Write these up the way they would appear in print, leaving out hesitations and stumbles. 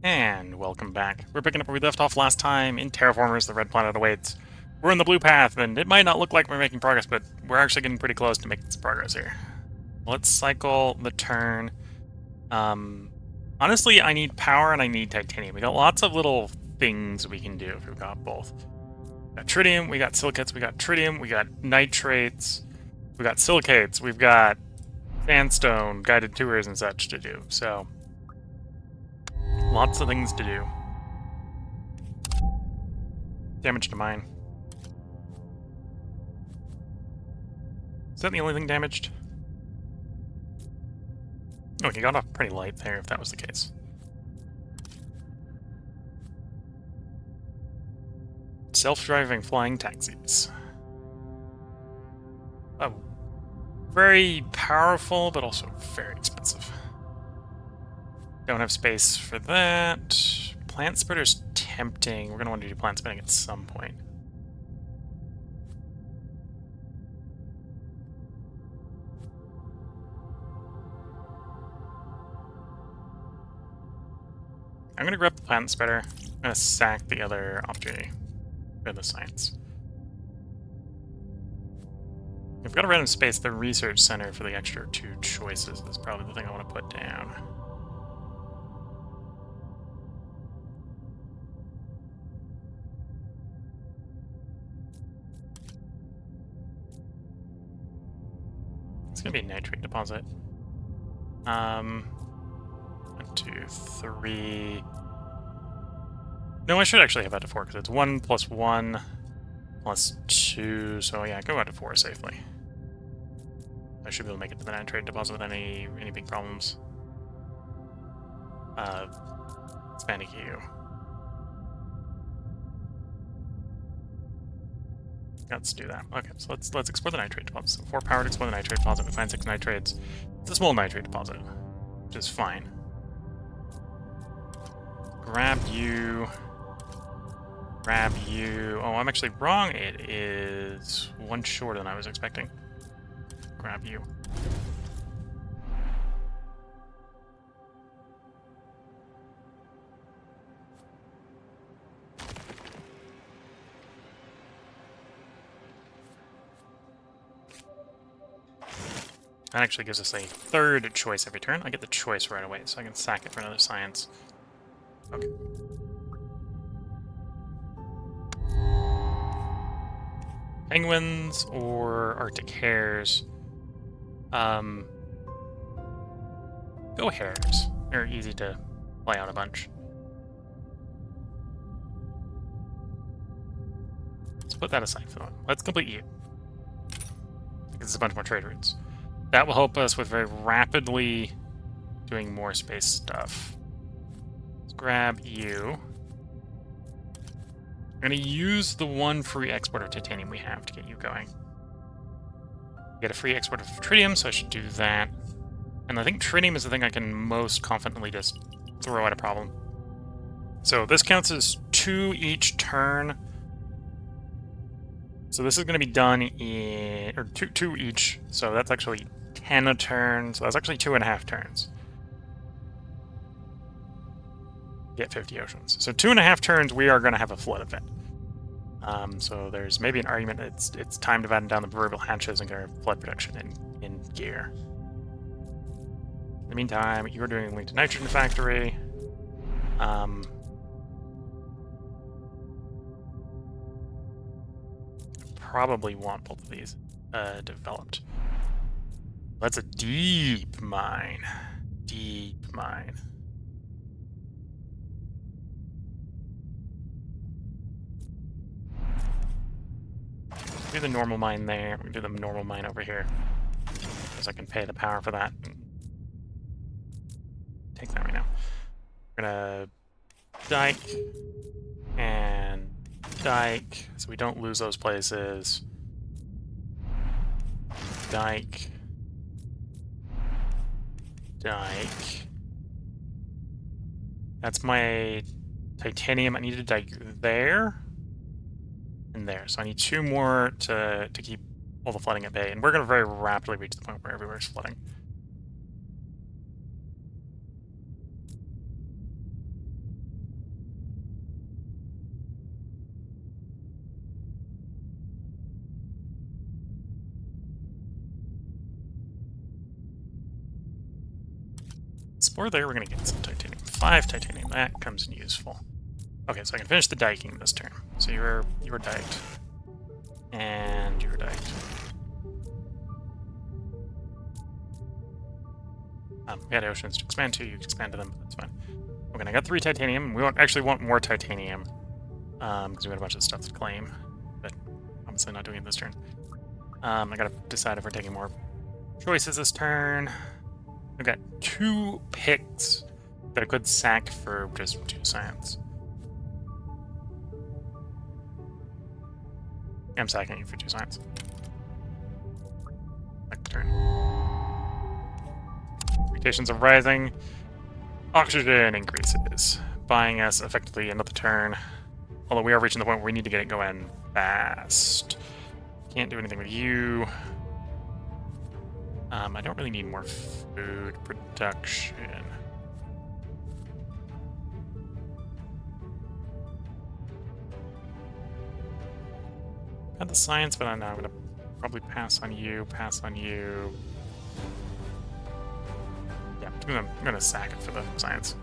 And welcome back. We're picking up where we left off last time in Terraformers, the red planet awaits. We're in the blue path, and it might not look like we're making progress, but we're actually getting pretty close to making some progress here. Let's cycle the turn. Honestly, I need power and I need titanium. We got lots of little things we can do if we've got both. We got tritium, we got silicates, we got tritium, we got nitrates, we got silicates, we've got sandstone, guided tours, and such to do. So, lots of things to do. Damage to mine. Is that the only thing damaged? Oh, you got off pretty light there, if that was the case. Self-driving flying taxis. Oh, very powerful, but also very expensive. Don't have space for that. Plant spreader's tempting. We're going to want to do plant spreading at some point. I'm going to grab the plant spreader. I'm going to sack the other opportunity for the science. If we've got a random space, the research center for the extra 2 choices is probably the thing I want to put down. It's going to be a nitrate deposit. 1, 2, 3. No, I should actually have out to 4 because it's 1 plus 1 plus 2. So yeah, go out to 4 safely. I should be able to make it to the nitrate deposit without any big problems. Expanding you. Let's do that. Okay, so let's explore the nitrate deposit. So 4 power to explore the nitrate deposit. We find 6 nitrates. It's a small nitrate deposit, which is fine. Grab you. Grab you. Oh, I'm actually wrong. It is 1 shorter than I was expecting. Grab you. That actually gives us a 3rd choice every turn. I get the choice right away, so I can sack it for another science. Okay. Penguins or Arctic hares. Go hares. They're easy to play out a bunch. Let's put that aside for the moment. Let's complete you. Because it's a bunch more trade routes. That will help us with very rapidly doing more space stuff. Let's grab you. I'm going to use the 1 free export of titanium we have to get you going. Get a free export of tritium, so I should do that. And I think tritium is the thing I can most confidently just throw at a problem. So this counts as 2 each turn. So this is going to be done in... or 2 each. So that's actually 10 a turn. So that's actually 2.5 turns. Get 50 oceans. So 2.5 turns, we are going to have a flood event. So there's maybe an argument that it's time to batten down the proverbial hatches and get our flood protection in gear. In the meantime, you're doing linked to nitrogen factory. Probably want both of these developed. That's a deep mine. Deep mine. Do the normal mine there. We do the normal mine over here. Because I can pay the power for that. Take that right now. We're gonna dike and dike, so we don't lose those places. Dike. Dike. That's my titanium. I need to dike there and there. So I need 2 more to keep all the flooding at bay. And we're going to very rapidly reach the point where everywhere's flooding. explore there, we're going to get some titanium. 5 titanium, that comes in useful. Okay, so I can finish the diking this turn. So you were diked. And you were diked. We had oceans to expand to, you expanded them, but that's fine. Okay, I got 3 titanium. We actually want more titanium. Because we got a bunch of stuff to claim. But obviously not doing it this turn. I gotta decide if we're taking more choices this turn. I've got 2 picks that I could sack for just 2 science. I'm sacking you for 2 science. Back to turn. Expectations are rising. Oxygen increases, buying us effectively another turn. Although we are reaching the point where we need to get it going fast. Can't do anything with you. I don't really need more food production. Got the science, but I know I'm gonna probably pass on you, Yeah, I'm gonna sack it for the science.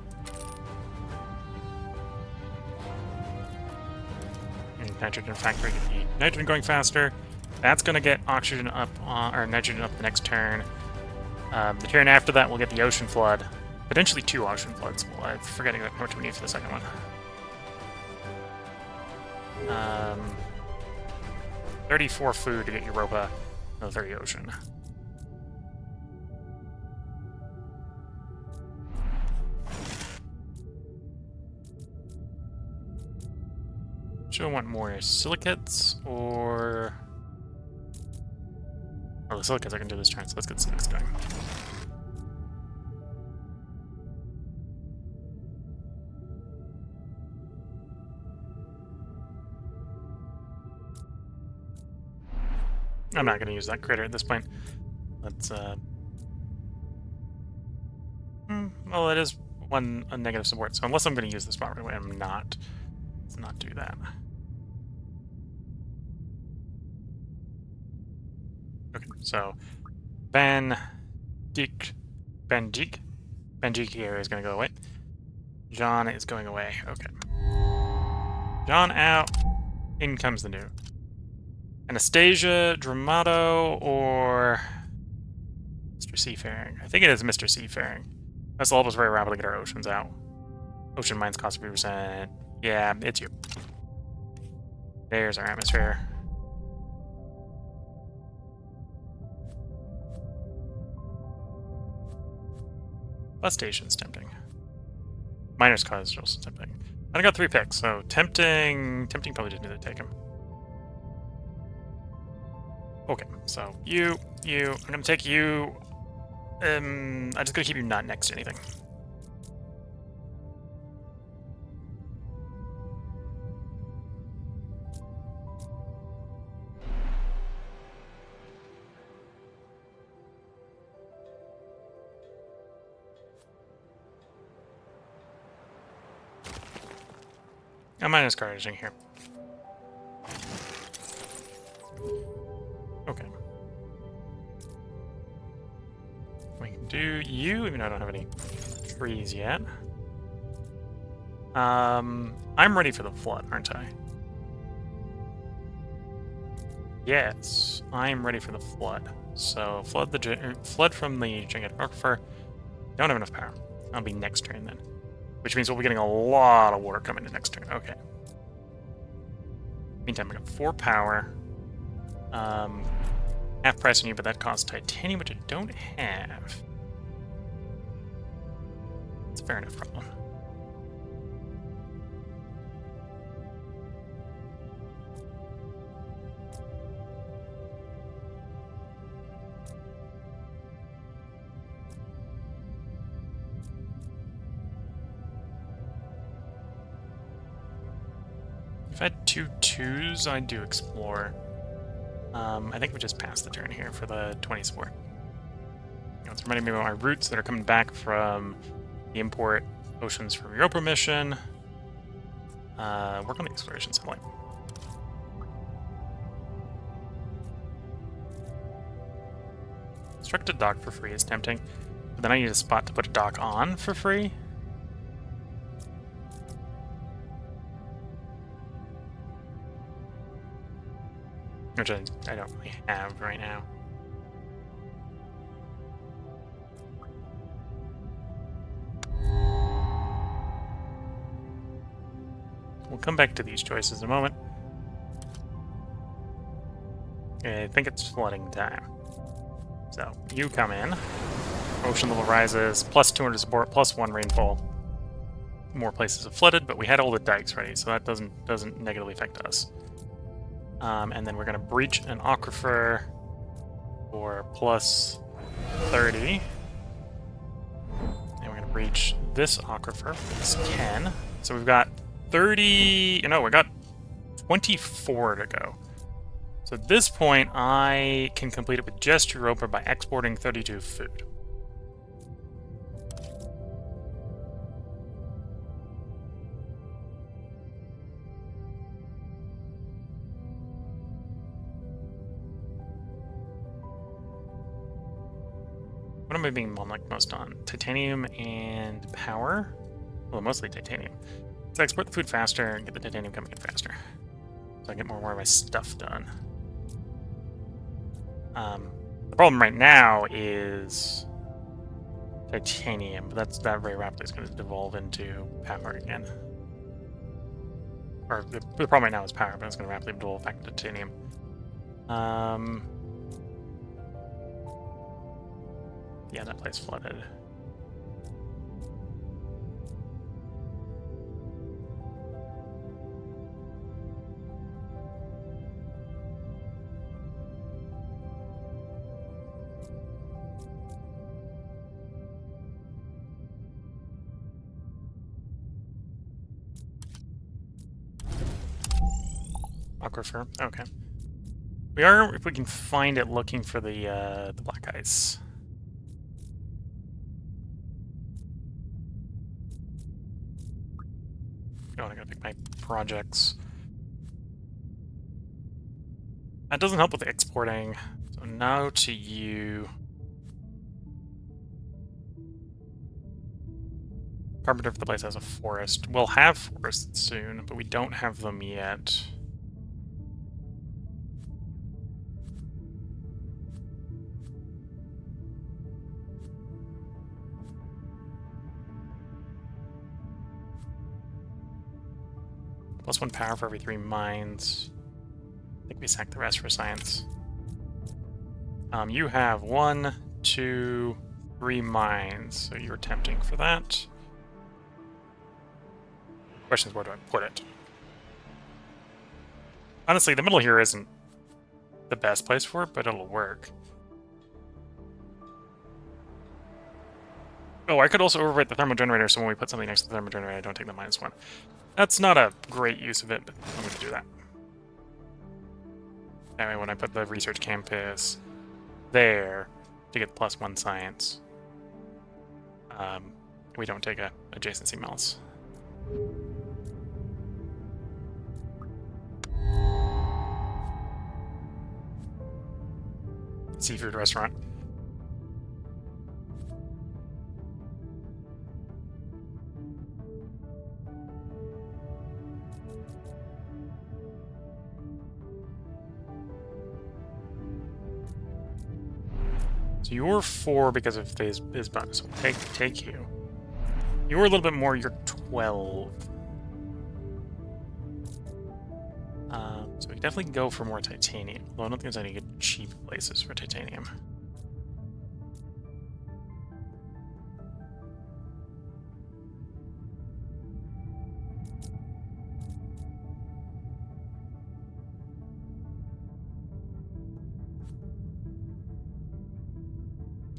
Nitrogen factory, get the nitrogen going faster. That's gonna get oxygen up, or nitrogen up the next turn. The turn after that, we'll get the ocean flood. Potentially 2 ocean floods. Well, I'm forgetting how much we need for the second one. 34 food to get Europa, no 30 ocean. Should I want more silicates or... Oh, the silicates I can do this turn, so let's get silicates going. I'm not going to use that critter at this point. Let's, well, it is a negative support, so unless I'm going to use this spot right away, I'm not. Let's not do that. Okay, so Benjik here is going to go away. John is going away. Okay. John out. In comes the new. Anastasia, Dramato, or Mr. Seafaring. I think it is Mr. Seafaring. This will help us very rapidly get our oceans out. Ocean mines cost 3%. Yeah, it's you. There's our atmosphere. Bus station's tempting. Miner's cause is also tempting. I got 3 picks, so tempting probably just need to take him. Okay, so I'm gonna take you. I'm just gonna keep you not next to anything. I'm minus carnaging here. Okay. We can do you, even though I don't have any trees yet. I'm ready for the flood, aren't I? Yes, I'm ready for the flood. So flood from the gigantic aquifer. Don't have enough power. That'll be next turn then. Which means we'll be getting a lot of water coming in next turn. Okay. Meantime, I got 4 power. Half price on you, but that costs titanium, which I don't have. It's a fair enough problem. If I had 2 2s, I'd do explore. I think we just passed the turn here for the 20 support. It's reminding me of my routes that are coming back from the import oceans from Europa mission. Work on the exploration satellite. Construct a dock for free is tempting. The then I need a spot to put a dock on for free. Which I don't really have right now. We'll come back to these choices in a moment. I think it's flooding time. So, you come in. Ocean level rises, plus 200 support, plus 1 rainfall. More places have flooded, but we had all the dikes ready, so that doesn't negatively affect us. And then we're going to breach an aquifer for plus 30. And we're going to breach this aquifer for this 10. So we've got 30... No, we got 24 to go. So at this point, I can complete it with just Europa by exporting 32 food. What am I being most on? Titanium and power? Well, mostly titanium. So I export the food faster and get the titanium coming in faster. So I get more of my stuff done. The problem right now is titanium, but that very rapidly is going to devolve into power again. Or the problem right now is power, but it's going to rapidly devolve back to titanium. Yeah, that place flooded. Aquifer. Okay. We are, if we can find it, looking for the black ice. Oh, I gotta pick my projects. That doesn't help with exporting. So now to you. Carpenter for the place has a forest. We'll have forests soon, but we don't have them yet. Plus 1 power for every 3 mines. I think we sack the rest for science. You have 1, 2, 3 mines, so you're tempting for that. Question is, where do I put it? Honestly, the middle here isn't the best place for it, but it'll work. Oh, I could also overwrite the thermal generator, so when we put something next to the thermal generator, I don't take the -1. That's not a great use of it, but I'm going to do that. That way, when I put the research campus there to get +1 science, we don't take a adjacency mouse. Seafood restaurant. So you're 4 because of his bonus. So we'll take you. You're a little bit more, you're 12. So we can definitely go for more titanium. Although I don't think there's any good cheap places for titanium.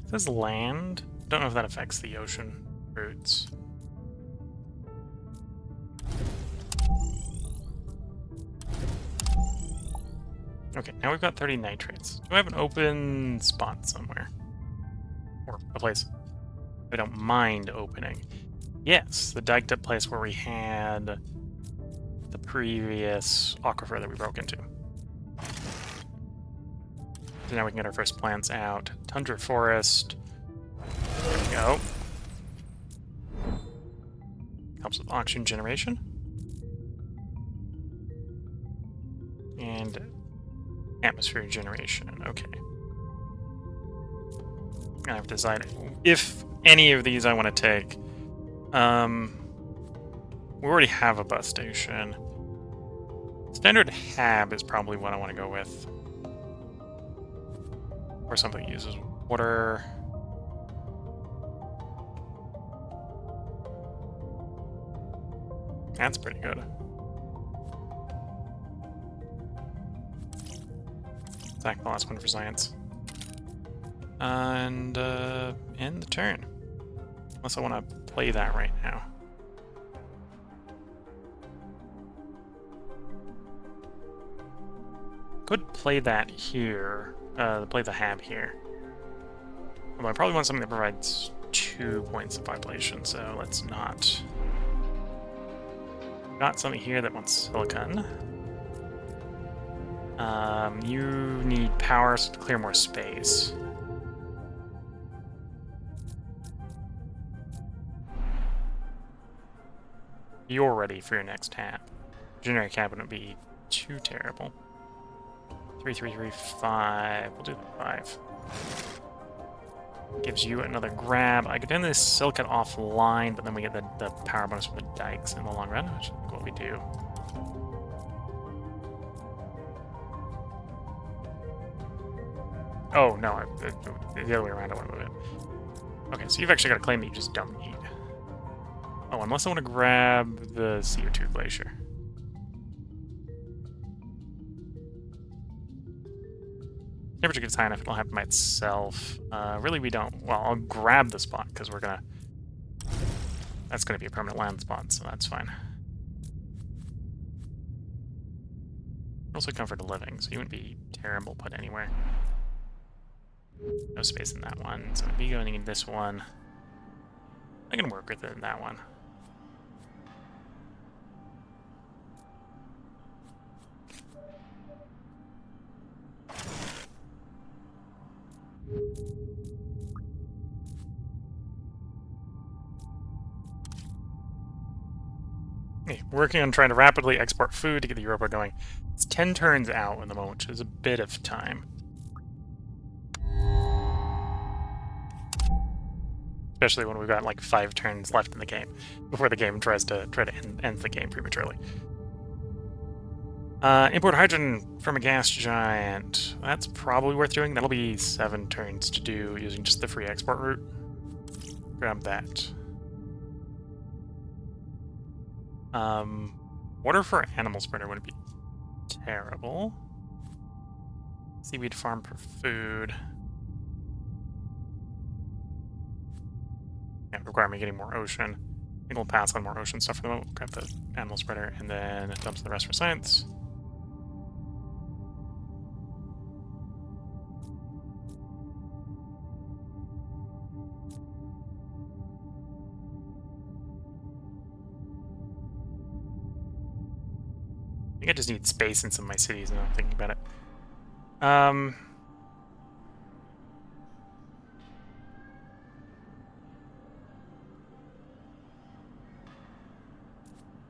It says land. Don't know if that affects the ocean routes. Okay, now we've got 30 nitrates. Do I have an open spot somewhere? Or a place I don't mind opening? Yes, the diked up place where we had the previous aquifer that we broke into. So now we can get our first plants out. Tundra forest. There we go. Helps with oxygen generation. And atmosphere generation. Okay. I have to decide if any of these I want to take. We already have a bus station. Standard hab is probably what I want to go with. Or something that uses water. That's pretty good. Attack the last one for science. And end the turn. Unless I want to play that right now. Could play that here. Play the hab here. Although I probably want something that provides 2 points of population, so let's not. Got something here that wants silicon. You need power to clear more space. You're ready for your next hab. Generic hab wouldn't be too terrible. 3, 3, 3, 5. We'll do 5. Gives you another grab. I could end this silicon offline, but then we get the power bonus from the dikes in the long run, which is what we do. Oh, no, the other way around, I want to move it. Okay, so you've actually got a claim that you just don't need. Oh, unless I want to grab the CO2 glacier. Temperature gets high enough, it'll happen by itself. Really, we don't. Well, I'll grab the spot, because we're gonna. That's gonna be a permanent land spot, so that's fine. Also comfort of living, so you wouldn't be terrible put anywhere. No space in that one, so I'd be going in this one. I can work with it in that one. Okay, working on trying to rapidly export food to get the Europa going. It's 10 turns out in the moment, which is a bit of time. Especially when we've got like 5 turns left in the game before the game tries to end the game prematurely. Import hydrogen from a gas giant. That's probably worth doing. That'll be 7 turns to do using just the free export route. Grab that. Water for animal spreader wouldn't be terrible. Seaweed farm for food. Yeah, require me getting more ocean. I think we'll pass on more ocean stuff for the moment. We'll grab the animal spreader and then dump the rest for science. I think I just need space in some of my cities now I'm thinking about it. I'm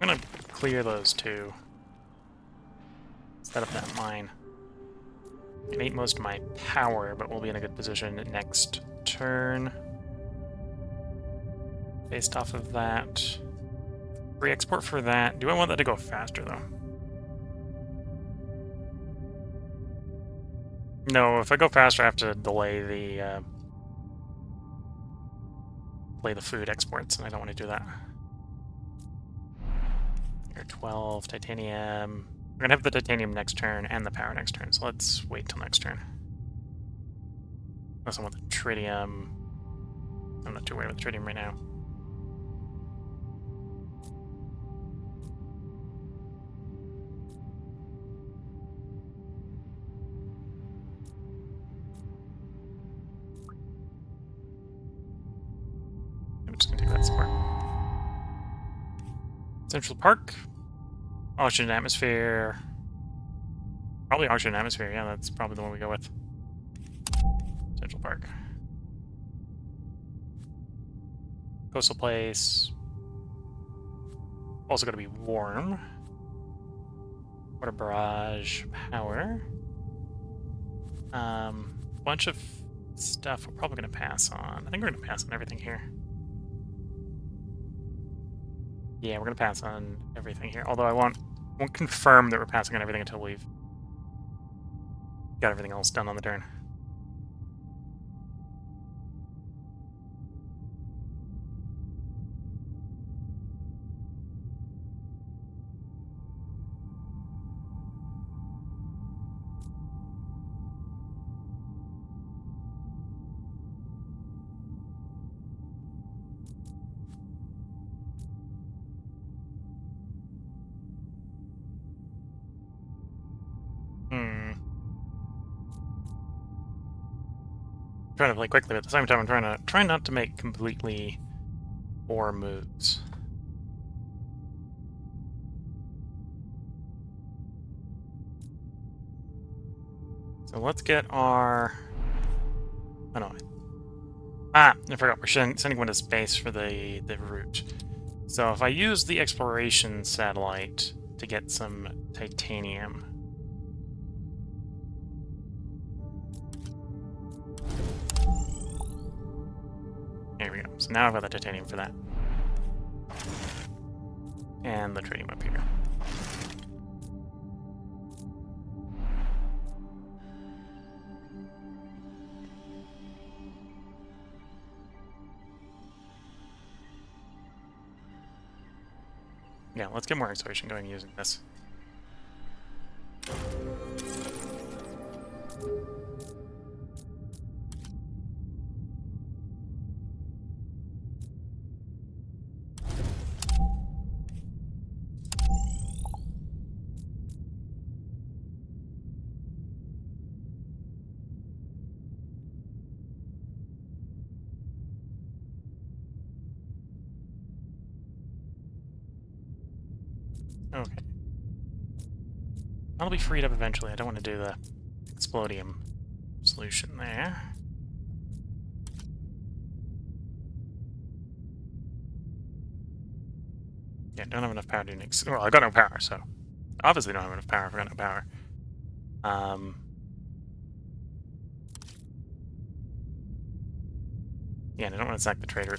gonna clear those 2. Set up that mine. It ate most of my power, but we'll be in a good position next turn. Based off of that. Re-export for that. Do I want that to go faster, though? No, if I go faster, I have to delay the food exports, and I don't want to do that. Here, 12 titanium. We're gonna have the titanium next turn and the power next turn, so let's wait till next turn. Unless I want the tritium. I'm not too worried about the tritium right now. I'm just gonna take that support. Central Park. Oxygen atmosphere. Probably oxygen atmosphere, yeah, that's probably the one we go with. Central Park. Coastal place. Also gotta be warm. Water barrage, power. Bunch of stuff we're probably gonna pass on. I think we're gonna pass on everything here. Yeah, we're gonna pass on everything here. Although I won't confirm that we're passing on everything until we've got everything else done on the turn. Trying to play quickly, but at the same time I'm trying not to make completely poor moves. So let's get our... Oh no. I forgot. We're sending one to space for the route. So if I use the exploration satellite to get some titanium... There we go. So now I've got the titanium for that. And the tritium up here. Yeah, let's get more exploration going using this. Okay. That'll be freed up eventually. I don't want to do the explodium solution there. Yeah, don't have enough power to do well, I've got no power, so obviously don't have enough power if I've got no power. Yeah, and I don't want to sack the trader.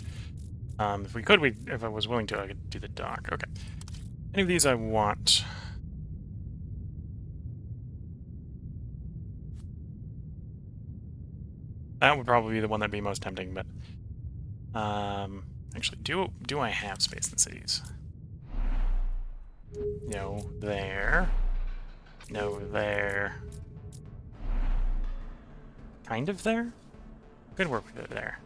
If we could, if I was willing to, I could do the dock. Okay. Any of these I want. That would probably be the one that'd be most tempting, but actually, do I have space in cities? No, there. No, there. Kind of there? Could work with it there.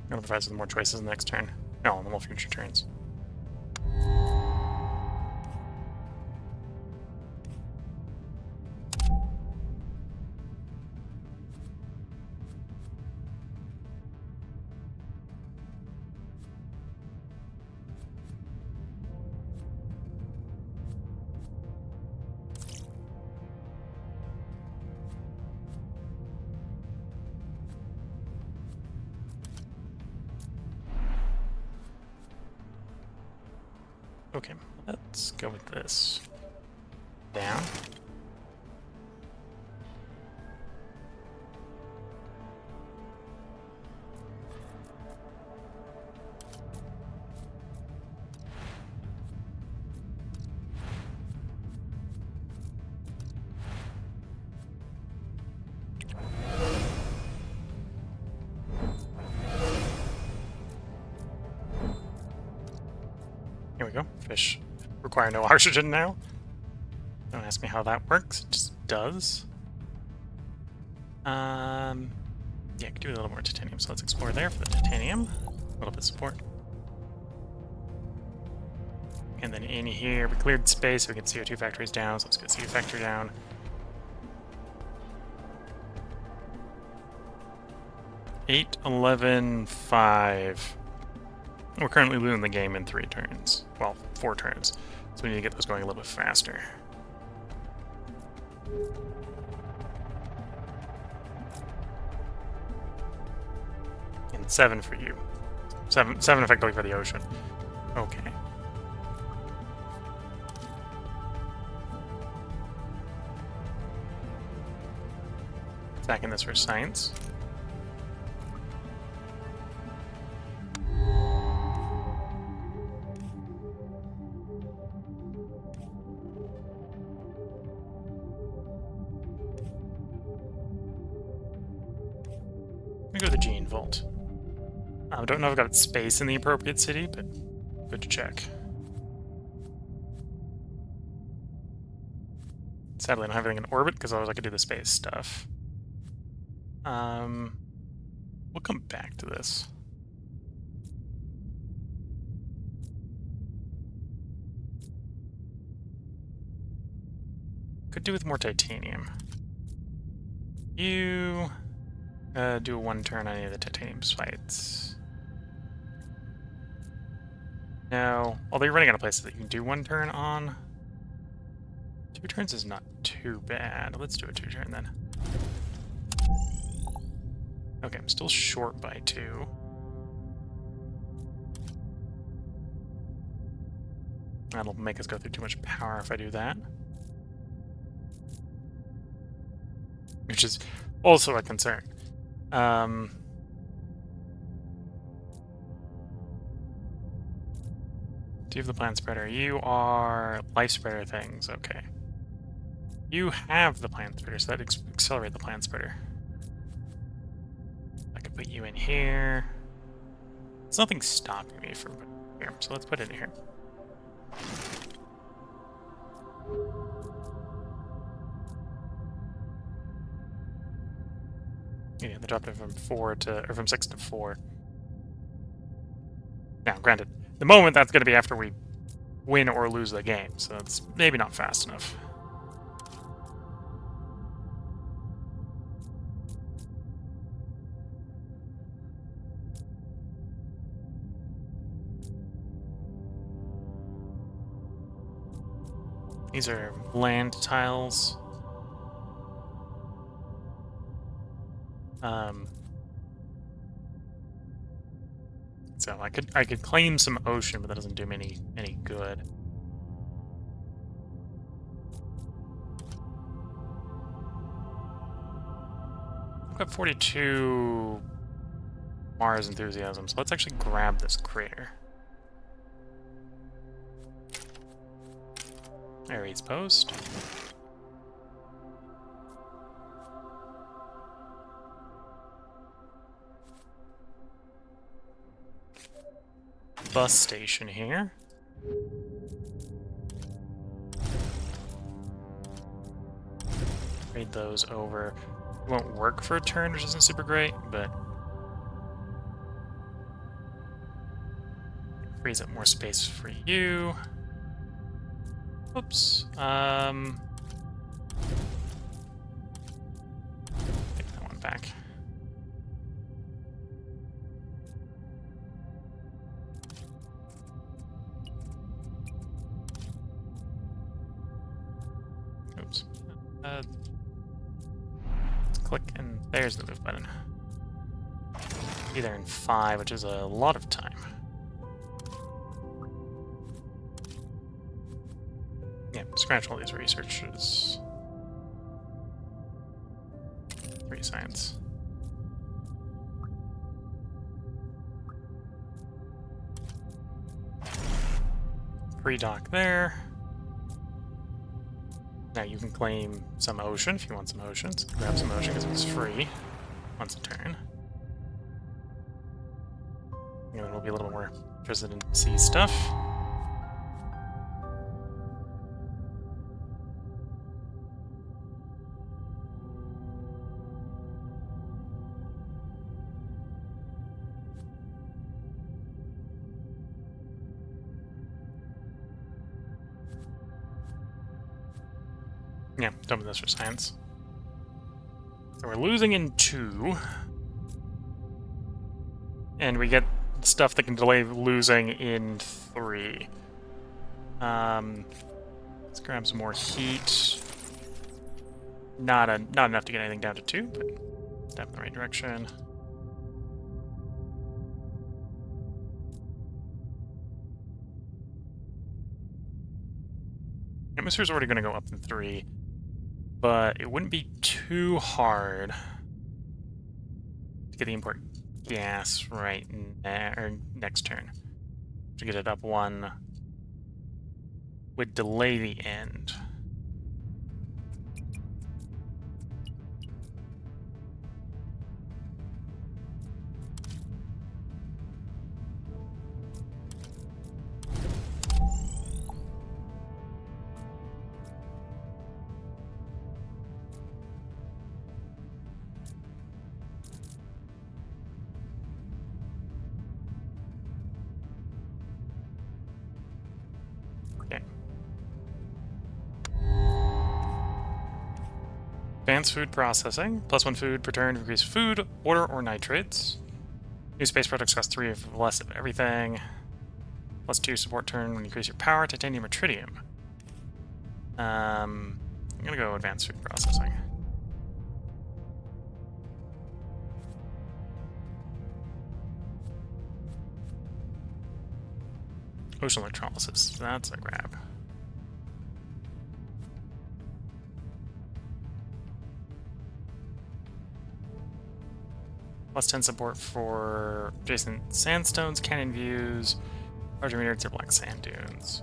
I'm gonna provide us with more choices next turn. No, on the more future turns. Okay, let's go with this. Down. Here we go. Fish require no oxygen now. Don't ask me how that works. It just does. Yeah, I could do a little more titanium, so let's explore there for the titanium. A little bit of support. And then in here, we cleared space, so we get CO2 factories down, so let's get CO factory down. 8, 11, 5. We're currently losing the game in 3 turns. Well, 4 turns. So we need to get those going a little bit faster. And 7 for you. 7 effectively for the ocean. Okay. Attacking this for science. Let me go to the Gene Vault. I don't know if I've got space in the appropriate city, but good to check. Sadly, I don't have anything in orbit because otherwise I could do the space stuff. We'll come back to this. Could do with more titanium. You do a 1 turn on any of the titanium sites. No, although you're running out of places that you can do 1 turn on. 2 turns is not too bad. Let's do a 2 turn then. Okay, I'm still short by 2. That'll make us go through too much power if I do that. Which is also a concern. Do you have the plant spreader? You are life spreader things, okay. You have the plant spreader, so that accelerate the plant spreader. I could put you in here. There's nothing stopping me from putting it here, so let's put it in here. Yeah, they dropped it from 6 to 4. Now, granted, the moment that's going to be after we win or lose the game, so it's maybe not fast enough. These are land tiles. So I could claim some ocean, but that doesn't do me any good. I've got 42 Mars enthusiasm, so let's actually grab this crater. Ares post. Bus station here. Trade those over. It won't work for a turn, which isn't super great, but frees up more space for you. Oops. Take that one back. Oops. Let's click, and there's the move button. Be there in 5, which is a lot of time. Yeah, scratch all these researches. 3 science. Free dock there. Now you can claim some ocean if you want some oceans. Grab some ocean because it's free once a turn. And then we'll be a little more interested in sea stuff. Yeah, done with this for science. So we're losing in 2. And we get stuff that can delay losing in 3. Let's grab some more heat. Not enough to get anything down to 2, but step in the right direction. Atmosphere's already going to go up in 3, but it wouldn't be too hard to get the import gas right next turn. To get it up 1 would delay the end. Advanced food processing. +1 food per turn to increase food, water, or nitrates. New space products cost 3 of less of everything. +2 support turn when you increase your power, titanium or tritium. I'm gonna go advanced food processing. Ocean electrolysis. That's a grab. +10 support for adjacent sandstones, canyon views, larger meteorites, or black sand dunes.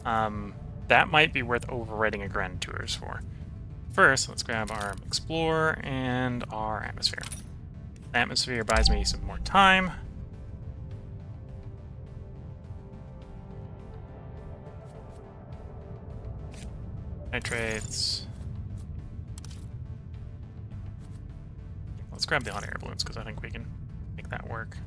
That might be worth overriding a Grand Tours for. First, let's grab our Explorer and our Atmosphere. The Atmosphere buys me some more time. Nitrates. Let's grab the hot air balloons, because I think we can make that work.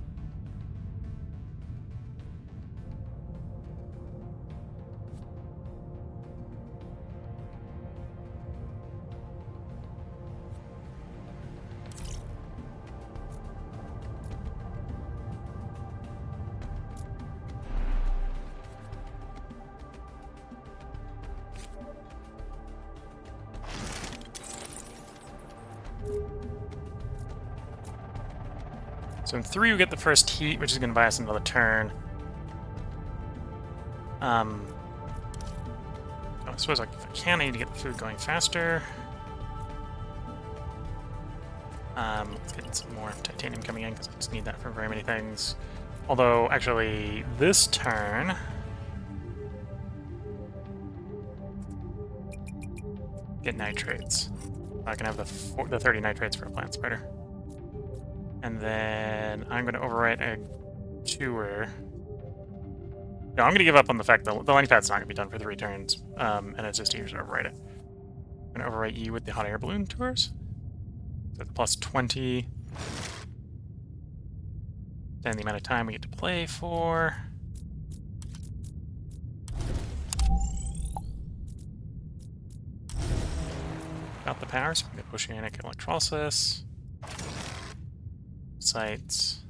So in 3 we get the first heat, which is going to buy us another turn. I suppose if I can, I need to get the food going faster. Let's get some more titanium coming in, because I just need that for very many things. Although, actually, this turn... get nitrates. I can have the 30 nitrates for a plant spreader. And then I'm going to overwrite a tour. No, I'm going to give up on the fact that the landing pad's not going to be done for 3 turns, and it's just easier to overwrite it. I'm going to overwrite you with the hot air balloon tours. So the +20. Then the amount of time we get to play for. Got the power, so we can get oceanic electrolysis. Sites.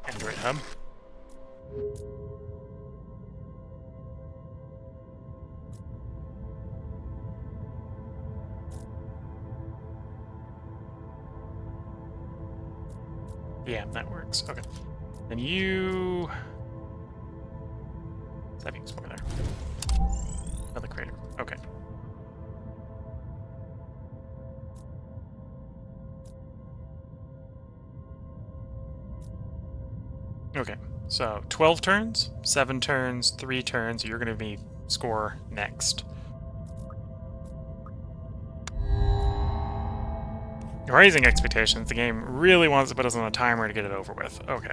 Android hub. Yeah, that works. Okay. And you... Saving somewhere there. Another crater. Okay. Okay, so 12 turns, 7 turns, 3 turns. You're going to be score next. Raising expectations. The game really wants to put us on a timer to get it over with. Okay.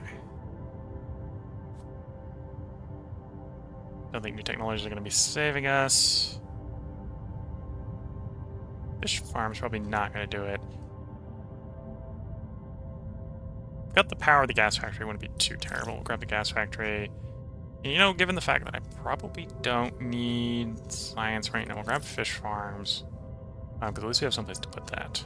Don't think new technologies are going to be saving us. Fish farm's probably not going to do it. Got the power of the gas factory. Wouldn't be too terrible. We'll grab the gas factory. You know, given the fact that I probably don't need science right now, we'll grab fish farms. Because at least we have someplace to put that.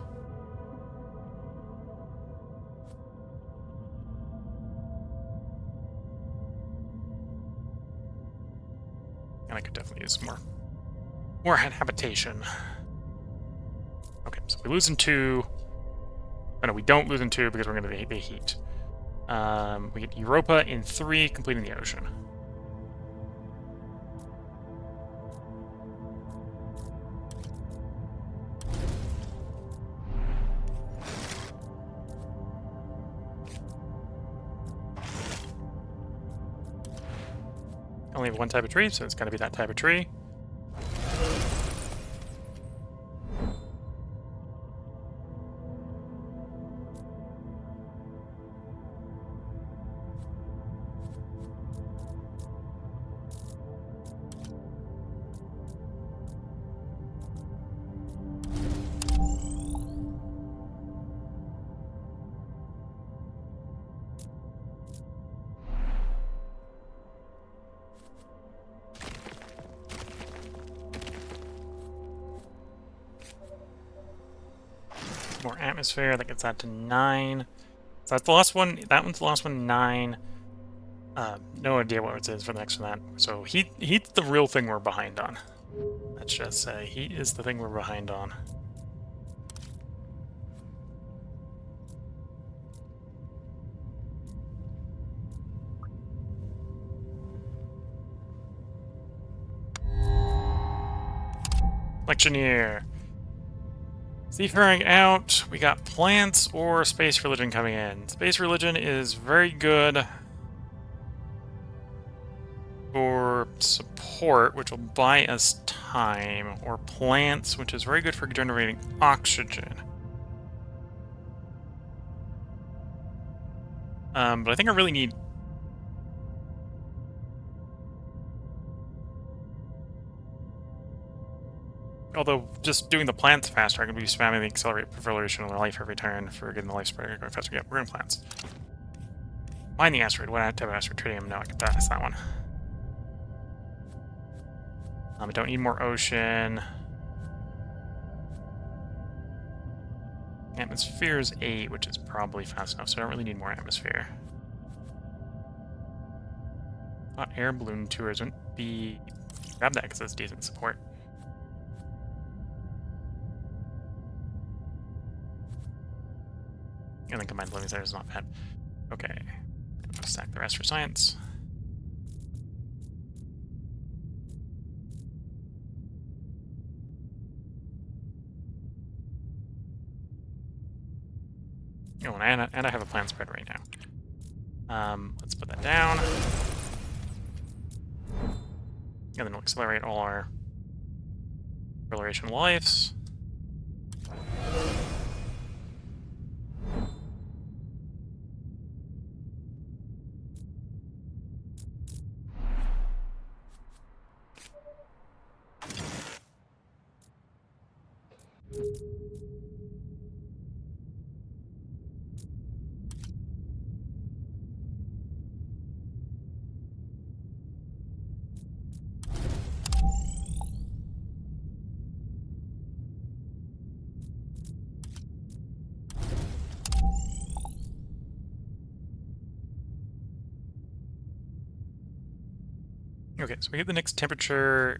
And I could definitely use more habitation. Okay, so we lose in 2. Oh no, we don't lose in 2 because we're going to the heat. We get Europa in 3, completing the ocean. Only have one type of tree, so it's got to be that type of tree. More atmosphere, that gets that to 9. So that's the last one. That one's the last one, 9. No idea what it is for the next one. So heat's the real thing we're behind on. Let's just say heat is the thing we're behind on. Electioneer. Seafaring out. We got plants or space religion coming in. Space religion is very good for support, which will buy us time, or plants, which is very good for generating oxygen. But I think I really need... Although, just doing the plants faster, I can be spamming the accelerate proliferation of life every turn for getting the life spread going faster. Yeah, we're in plants. Mine the asteroid. What type of asteroid? Tritium? No, I can pass that one. I don't need more ocean. Atmosphere is 8, which is probably fast enough, so I don't really need more atmosphere. Hot air balloon tours wouldn't be... Grab that because that's decent support. And then combined living centers is not bad. Okay. Stack the rest for science. Oh, and I have a plan spread right now. Let's put that down. And then we'll accelerate all our acceleration lives. Okay, so we get the next temperature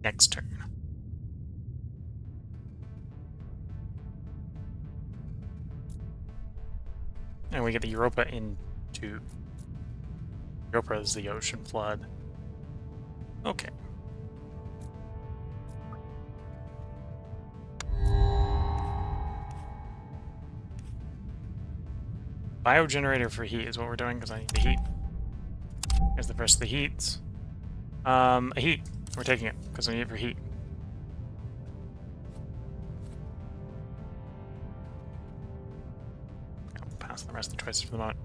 next turn. And we get the Europa in 2. Europa is the ocean flood. Okay. Biogenerator for heat is what we're doing because I need the heat. Here's the first of the heats. A heat. We're taking it because I need it for heat. I'll pass the rest of the choices for the moment.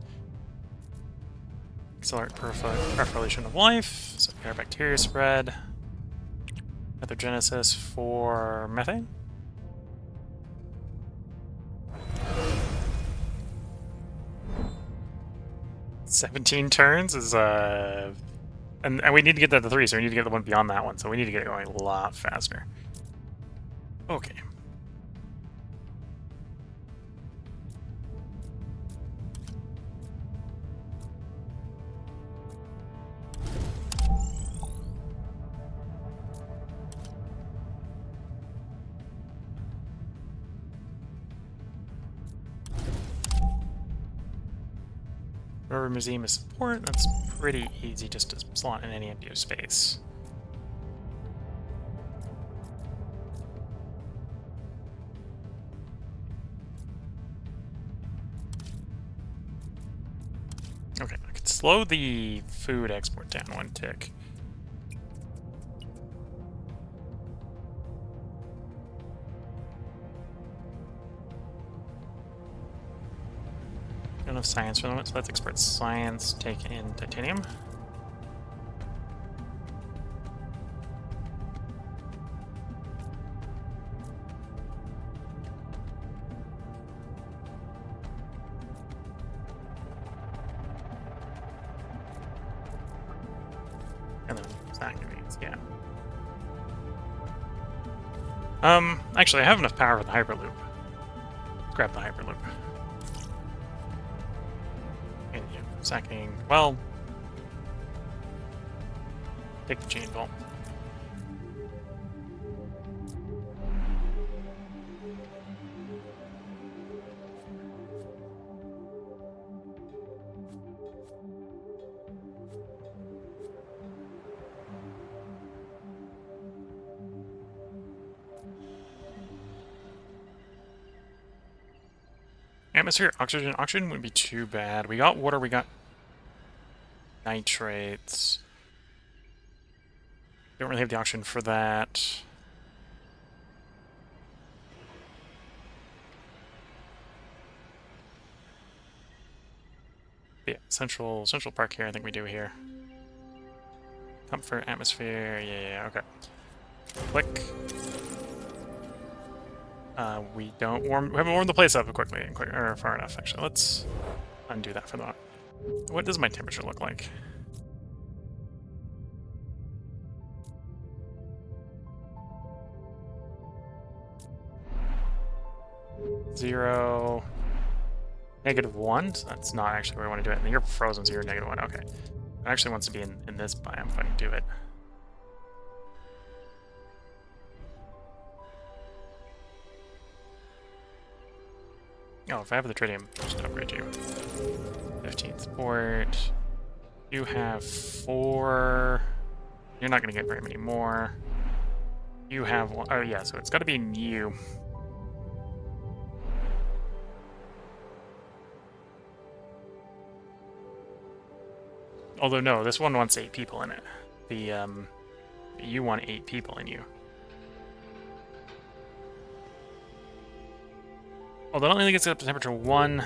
Accelerate proliferation of life. So air bacteria spread. Methogenesis for methane. 17 turns is and we need to get that to 3, so we need to get the one beyond that one, so we need to get it going a lot faster. Okay. River Museum is support. That's pretty easy just to slot in any empty space. Okay, I could slow the food export down 1 tick. Don't have science for the moment, so let's export science, take in titanium. And then this activates, yeah. Actually, I have enough power for the Hyperloop. Let's grab the Hyperloop. And yeah, sacking, well, take the chain bolt. Atmosphere, oxygen. Oxygen wouldn't be too bad. We got water, we got nitrates. Don't really have the oxygen for that. Yeah, central park here, I think we do here. Comfort, atmosphere, yeah, okay. Click. We haven't warmed the place up quickly or far enough, actually. Let's undo that for the moment. What does my temperature look like? -0, -1. So that's not actually where I want to do it. And you're frozen, so you're -1. Okay. It actually wants to be in this biome if I can do it. Oh, if I have the tritium, just upgrade you. 15th support. You have 4. You're not going to get very many more. You have 1. Oh, yeah, so it's got to be in you. Although, no, this one wants 8 people in it. You want 8 people in you. Although I don't really think it's up to temperature 1.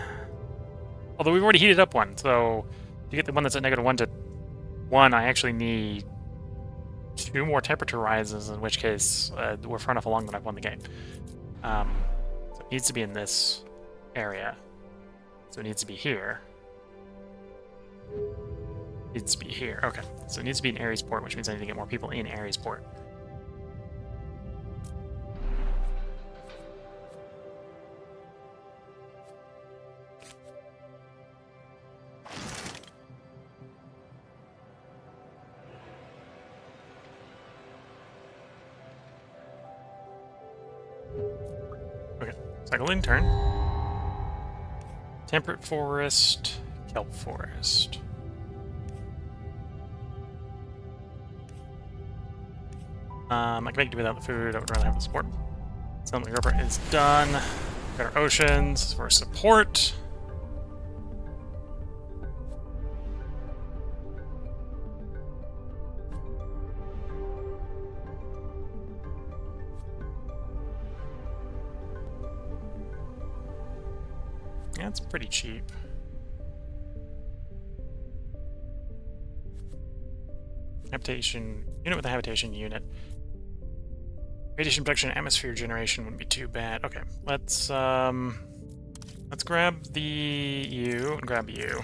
Although we've already heated up 1, so to get the one that's at -1 to 1, I actually need 2 more temperature rises, in which case we're far enough along that I've won the game. So it needs to be in this area. So it needs to be here. It needs to be here. Okay. So it needs to be in Ares Port, which means I need to get more people in Ares Port. Cycle in turn. Temperate forest, kelp forest. I can make do without the food. I would rather have the support. Settlement River is done. Got our oceans for support. Yeah, it's pretty cheap. Habitation unit with a habitation unit. Radiation protection, atmosphere generation wouldn't be too bad. Okay, let's grab the you and grab you.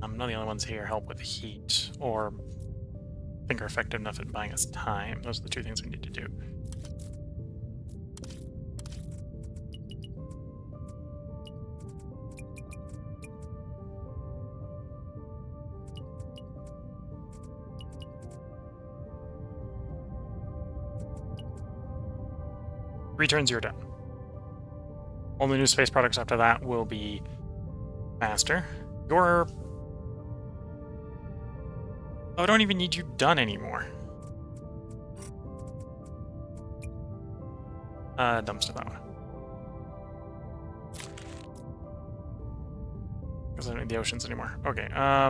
None of the other ones here help with heat, or I think are effective enough at buying us time. Those are the two things we need to do. Three turns, you're done. All the new space products after that will be faster. Your... Oh, I don't even need you done anymore. Dumpster that one. Because I don't need the oceans anymore. Okay, I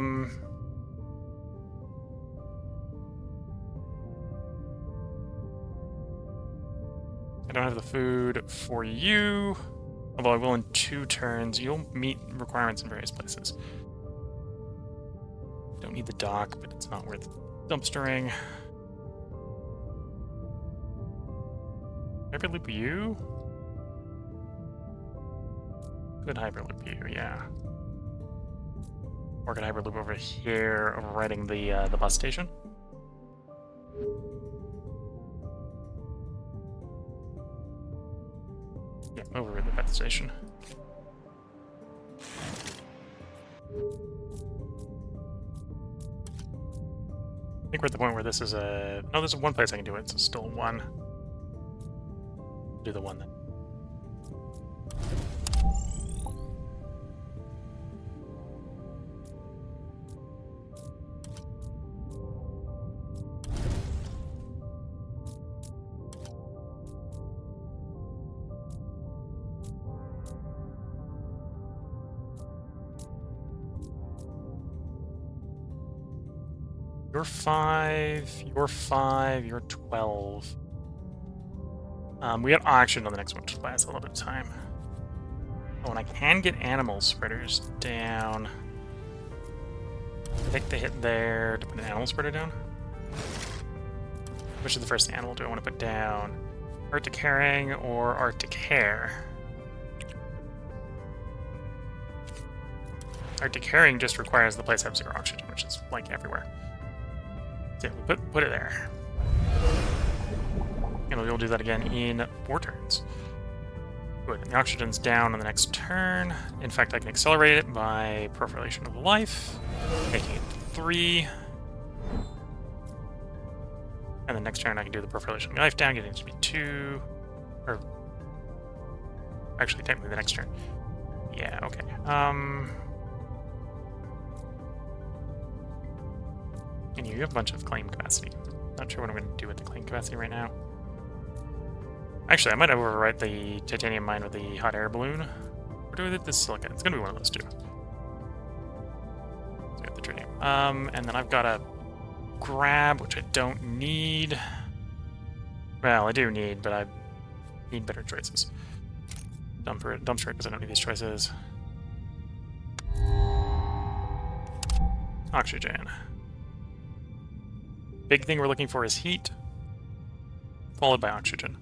don't have the food for you. Although I will in 2 turns. You'll meet requirements in various places. Don't need the dock, but it's not worth dumpstering. Hyperloop you? Could Hyperloop you, yeah. Or could Hyperloop over here, overriding the bus station. Yeah, over at the bus station. I think we're at the point where this is a... No, there's one place I can do it, so still 1. Do the 1 then. You're 5, you're 5, you're 12. We got auction on the next one, which lasts a little bit of time. Oh, and I can get animal spreaders down. Take the hit there to put an animal spreader down. Which is the first animal do I want to put down? Arctic herring or Arctic hare? Arctic herring just requires the place to have 0 oxygen, which is like everywhere. So yeah, we put it there. And we'll do that again in 4 turns. Good, and the oxygen's down on the next turn. In fact, I can accelerate it by proliferation of life, making it 3. And the next turn I can do the proliferation of life down, getting it to be 2. Or actually, technically the next turn. Yeah, okay. And you have a bunch of claim capacity. Not sure what I'm going to do with the claim capacity right now. Actually, I might overwrite the titanium mine with the hot air balloon. Or do it with the silicon. It's going to be one of those two. So we got the tritium. And then I've got a grab, which I don't need. Well, I do need, but I need better choices. Dumpster because I don't need these choices. Oxygen. Big thing we're looking for is heat, followed by oxygen.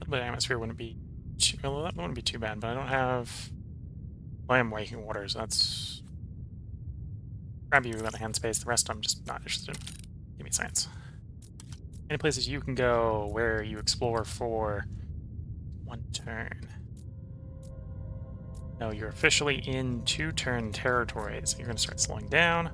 But atmosphere wouldn't be too, well, that wouldn't be too bad, but I don't have... Well, I am waking water, so that's... Grab you got the hand space, the rest I'm just not interested in. Give me science. Any places you can go where you explore for 1 turn. No, you're officially in 2-turn territory, so you're going to start slowing down.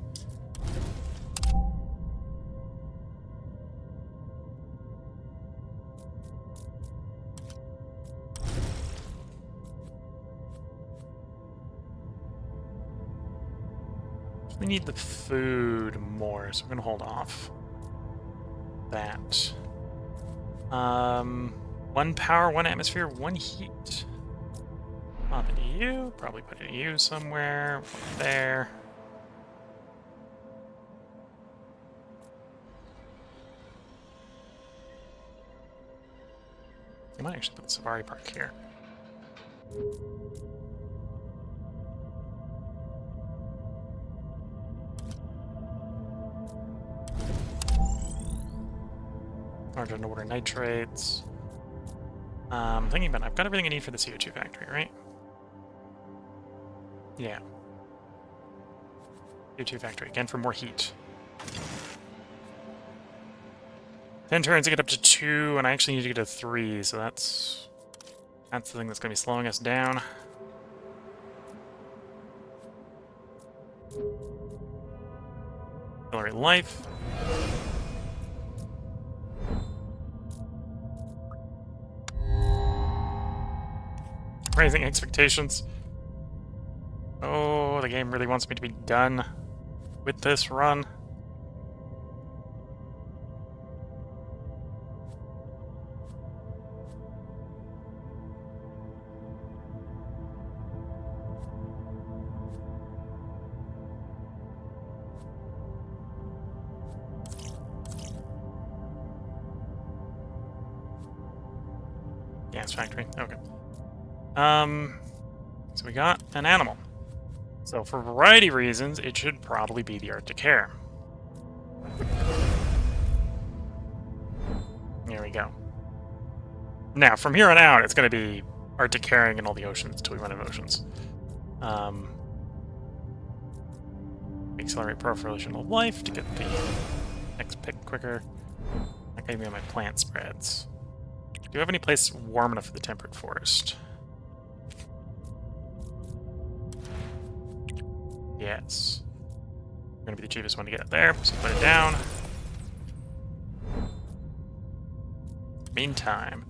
We need the food more, so we're going to hold off that. 1 power, 1 atmosphere, 1 heat. Pop into you, probably put in you somewhere, there. I might actually put the safari park here. Large underwater nitrates. Thinking about it, I've got everything I need for the CO2 factory, right? Yeah. CO2 factory, again for more heat. 10 turns to get up to 2, and I actually need to get to 3, so that's the thing that's going to be slowing us down. Accelerate life. Raising expectations. Oh, the game really wants me to be done with this run. Gas factory, okay. So we got an animal. So for a variety of reasons, it should probably be the Arctic hare. There we go. Now, from here on out, it's going to be Arctic herring in all the oceans until we run out of oceans. Accelerate proliferation of life to get the next pick quicker. That gave me my plant spreads. Do you have any place warm enough for the temperate forest? Yes. Gonna be the cheapest one to get up there, so put it down. Meantime,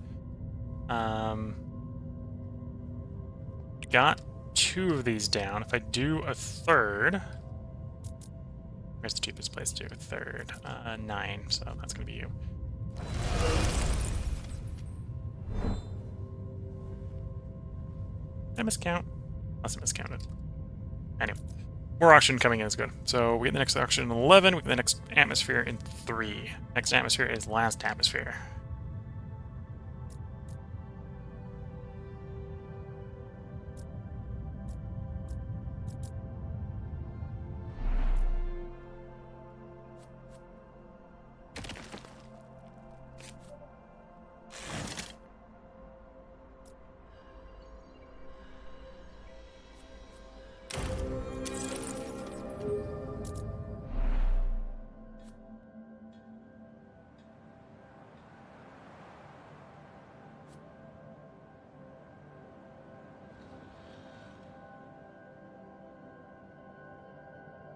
got 2 of these down. If I do a third, where's the cheapest place to do a third? 9, so that's gonna be you. Did I miscount? Must have miscounted. Anyway. More auction coming in is good. So we get the next auction in 11, we get the next atmosphere in 3. Next atmosphere is last atmosphere.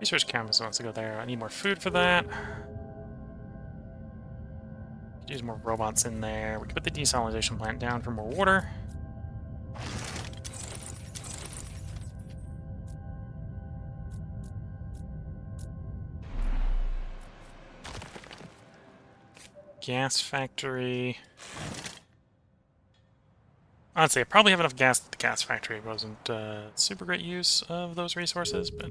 Research canvas wants to go there. I need more food for that. Could use more robots in there. We could put the desalination plant down for more water. Gas factory. Honestly, I probably have enough gas at the gas factory. It wasn't super great use of those resources, but...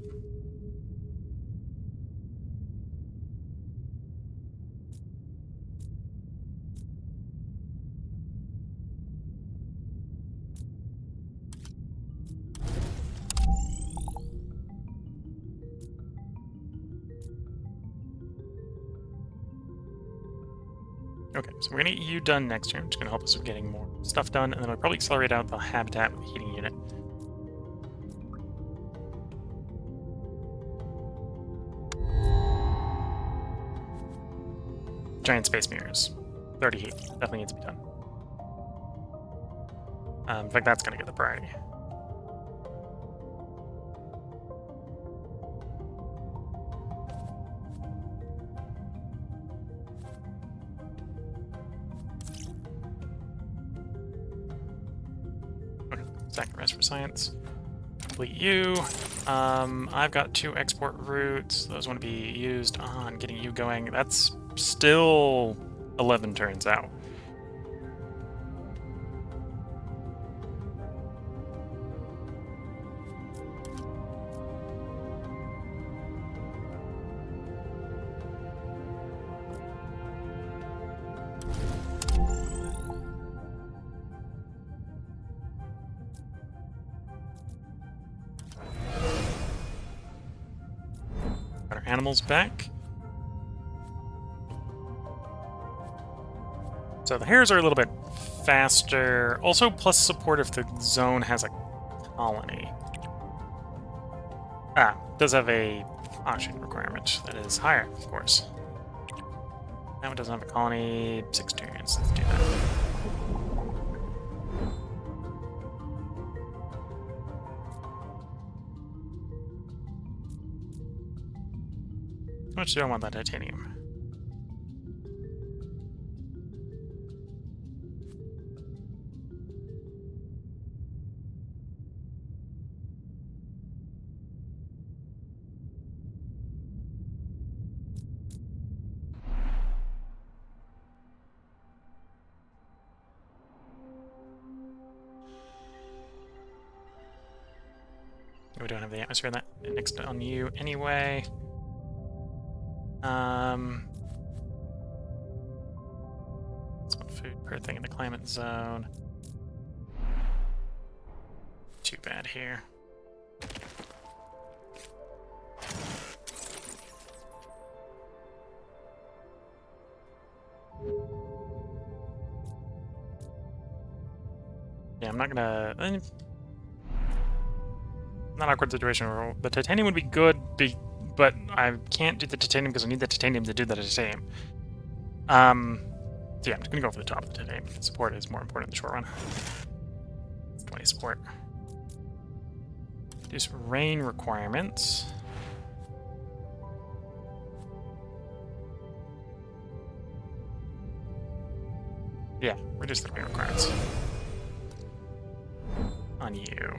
Okay, so we're gonna get you done next turn, which is gonna help us with getting more stuff done, and then we'll probably accelerate out the habitat with the heating unit. Giant space mirrors. 30 heat. Definitely needs to be done. In fact, that's gonna get the priority. Sacrifice for science. Complete you. I've got 2 export routes. Those want to be used on getting you going. That's still 11 turns out. Got our animals back. So the hairs are a little bit faster. Also, plus support if the zone has a colony. Ah, does have a oxygen requirement that is higher, of course. That one doesn't have a colony. 6 turns. Let's do that. How much do I want that titanium? We don't have the atmosphere in that next on you anyway. That's one food per thing in the climate zone. Too bad here. Yeah, I'm not gonna. Not an awkward situation where the titanium would be good, but I can't do the titanium because I need the titanium to do the titanium. So yeah, I'm just gonna go for the top of the titanium. Support is more important in the short run. It's 20 support. Reduce rain requirements. Yeah, reduce the rain requirements. On you.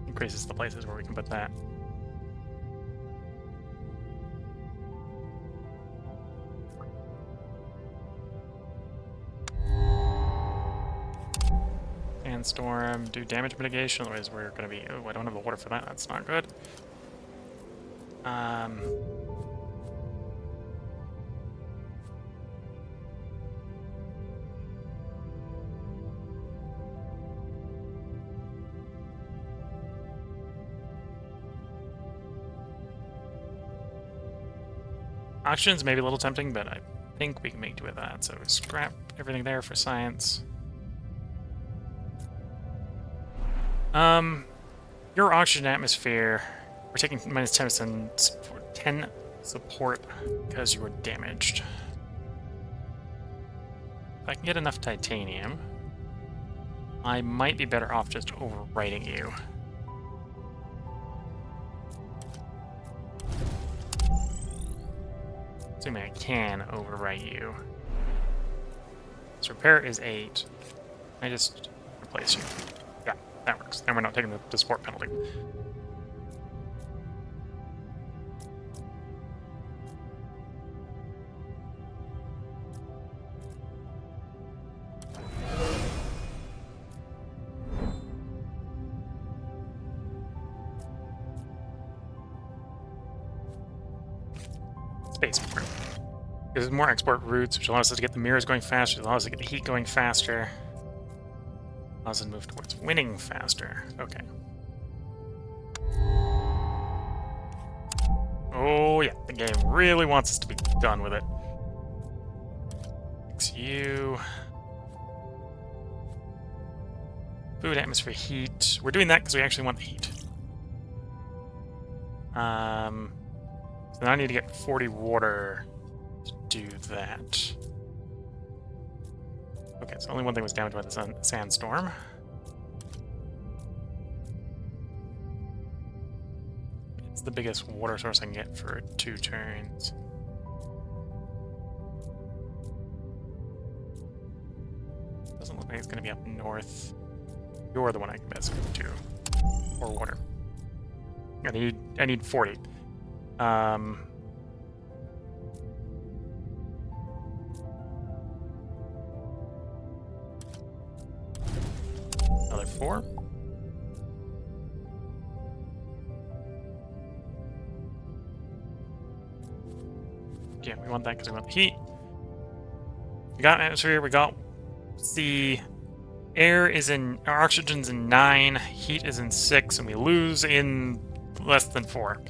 Increases the places where we can put that. Sandstorm, do damage mitigation, otherwise we're gonna be. Oh, I don't have the water for that, that's not good. Oxygen's maybe a little tempting, but I think we can make do with that. So scrap everything there for science. Your oxygen atmosphere, we're taking minus 10 support because you were damaged. If I can get enough titanium, I might be better off just overwriting you. Assuming I can overwrite you. So repair is 8. I just replace you. Yeah, that works. And we're not taking the support penalty. Spaceport. There's more export routes, which allows us to get the mirrors going faster, allows us to get the heat going faster, allows us to move towards winning faster. Okay. Oh yeah, the game really wants us to be done with it. Fix you. Food, atmosphere, heat. We're doing that because we actually want the heat. So now I need to get 40 water to do that. Okay, so only one thing was damaged by the sandstorm. It's the biggest water source I can get for 2 turns. Doesn't look like it's going to be up north. You're the one I can best go to. Or water. I need 40. Another 4. Yeah, we want that because we want the heat. We got atmosphere, we got the air is in, our oxygen's in 9, heat is in 6, and we lose in less than 4.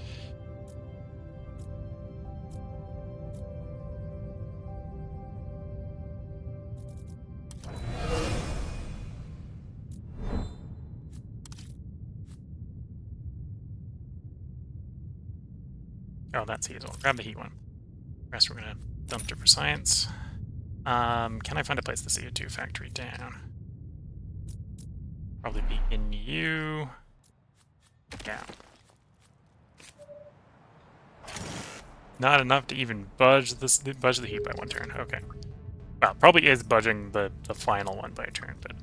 Oh, that's heat as well. Grab the heat one. The rest we're gonna dumpster for science. Can I find a place to see a 2 factory down? Probably be in you. Yeah. Not enough to even budge the heat by 1 turn. Okay. Well, probably is budging the final one by a turn, but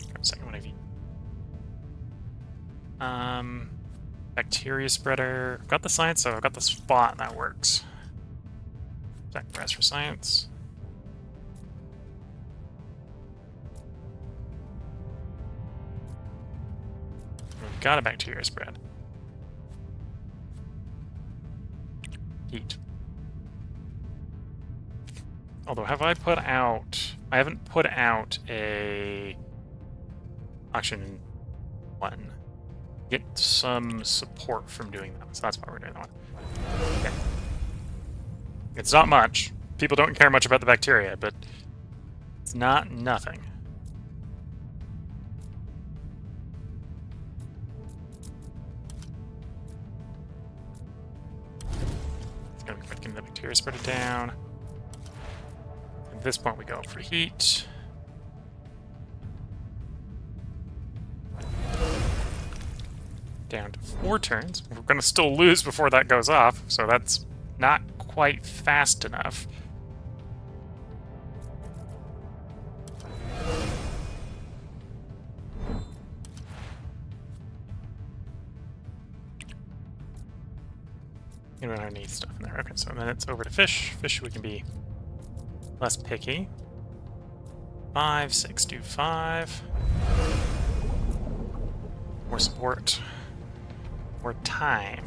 grab a second one of you. Bacteria spreader. I've got the science, so I've got the spot, and that works. Second press for science. We've got a bacteria spread. Heat. Although, have I put out... I haven't put out a... Oxygen 1. Get some support from doing that, so that's why we're doing that one. Okay. It's not much. People don't care much about the bacteria, but it's not nothing. It's gonna be quick getting the bacteria spread down. At this point, we go for heat. Down to 4 turns. We're going to still lose before that goes off, so that's not quite fast enough. You don't have any stuff in there. Okay, so then it's over to fish. Fish, we can be less picky. 5, 6, do 5. More support. More time.